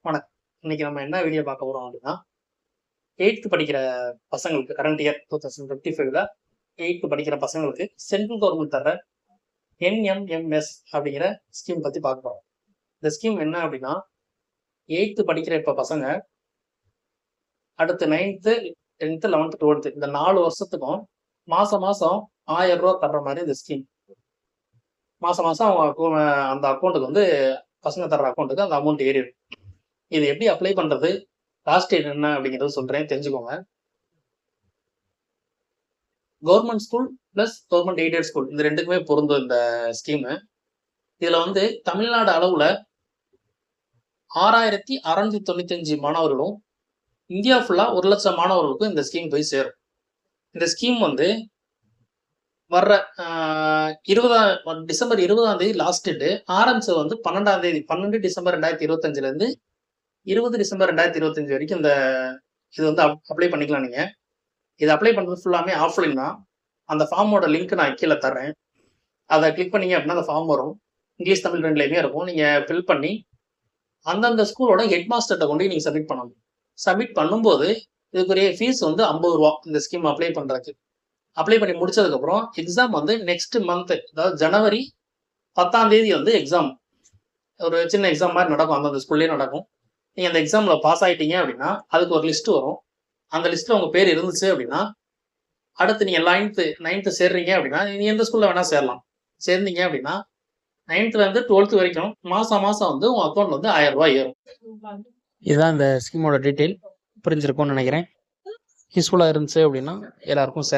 வணக்கம். இன்னைக்கு நம்ம என்ன வீடியோ பார்க்க போறோம் அப்படின்னா, 8th படிக்கிற பசங்களுக்கு கரண்ட் இயர் 2025ல 8th படிக்கிற பசங்களுக்கு சென்ட்ரல் கவர்மெண்ட் தர NMMS அப்படிங்கிற ஸ்கீம் பத்தி பார்க்க போறோம். இந்த ஸ்கீம் என்ன அப்படின்னா, 8th படிக்கிற இப்ப பசங்க அடுத்து 9th, 10th, 11th, 12th இந்த 4 வருஷத்துக்கும் மாசம் மாசம் 1000 ரூபாய் தர்ற மாதிரி இந்த ஸ்கீம். மாசம் மாசம் அவங்க அந்த அக்கௌண்ட்டுக்கு வந்து பசங்க தர்ற அக்கௌண்ட்டுக்கு அந்த அமௌண்ட் ஏறிடும். இது எப்படி அப்ளை பண்றது, லாஸ்ட் டேட் என்ன அப்படிங்கிறது சொல்றேன், தெரிஞ்சுக்கோங்க. Government school plus government aided school இந்த ரெண்டுக்குமே பொருந்தும் இந்த ஸ்கீமு. இதுல வந்து தமிழ்நாடு அளவுல 6695 மாணவர்களும், இந்தியா ஃபுல்லா 1,00,000 மாணவர்களுக்கும் இந்த ஸ்கீம் போய் சேரும். இந்த ஸ்கீம் வந்து வர்ற டிசம்பர் 20ஆம் தேதி லாஸ்ட் டேட்டு. ஆரம்பிச்சது வந்து 12ஆம் தேதி 12 டிசம்பர் 2025ல இருந்து 20 டிசம்பர் 2025 வரைக்கும் இது வந்து அப்ளை பண்ணிக்கலாம். நீங்க இது அப்ளை பண்றது ஃபுல்லாமே ஆஃப்லைன் தான். அந்த ஃபார்மோட லிங்க் நான் கீழே தர்றேன். அதை கிளிக் பண்ணீங்க அப்படின்னா அந்த ஃபார்ம் வரும். இங்கிலீஷ் தமிழ் ரெண்டுலையுமே இருக்கும். நீங்க ஃபில் பண்ணி அந்தந்த ஸ்கூலோட ஹெட் மாஸ்டர்கிட்ட கொண்டு நீங்க சப்மிட் பண்ணணும். சப்மிட் பண்ணும்போது இதுக்குரிய ஃபீஸ் வந்து 50 ரூபா இந்த ஸ்கீம் அப்ளை பண்றதுக்கு. அப்ளை பண்ணி முடிச்சதுக்கப்புறம் எக்ஸாம் வந்து நெக்ஸ்ட் மந்த், அதாவது ஜனவரி 10ஆம் தேதி வந்து எக்ஸாம், ஒரு சின்ன எக்ஸாம் மாதிரி நடக்கும். அந்தந்த ஸ்கூல்லேயே நடக்கும். நீங்கள் அந்த எக்ஸாமில் பாஸ் ஆகிட்டீங்க அப்படின்னா அதுக்கு ஒரு லிஸ்ட் வரும். அந்த லிஸ்ட்டில் உங்கள் பேர் இருந்துச்சு அப்படின்னா அடுத்து நீங்கள் 9th சேர்றீங்க அப்படின்னா நீங்கள் எந்த ஸ்கூலில் வேணால் சேரலாம். சேர்ந்தீங்க அப்படின்னா 9th 12th வரைக்கும் மாதம் மாதம் வந்து உங்கள் அக்கௌண்ட் வந்து 1000 ரூபாய் ஏறும். இதுதான் இந்த ஸ்கீமோட டீட்டெயில். புரிஞ்சிருக்கும்னு நினைக்கிறேன். யூஸ்ஃபுல்லாக இருந்துச்சு அப்படின்னா எல்லாருக்கும்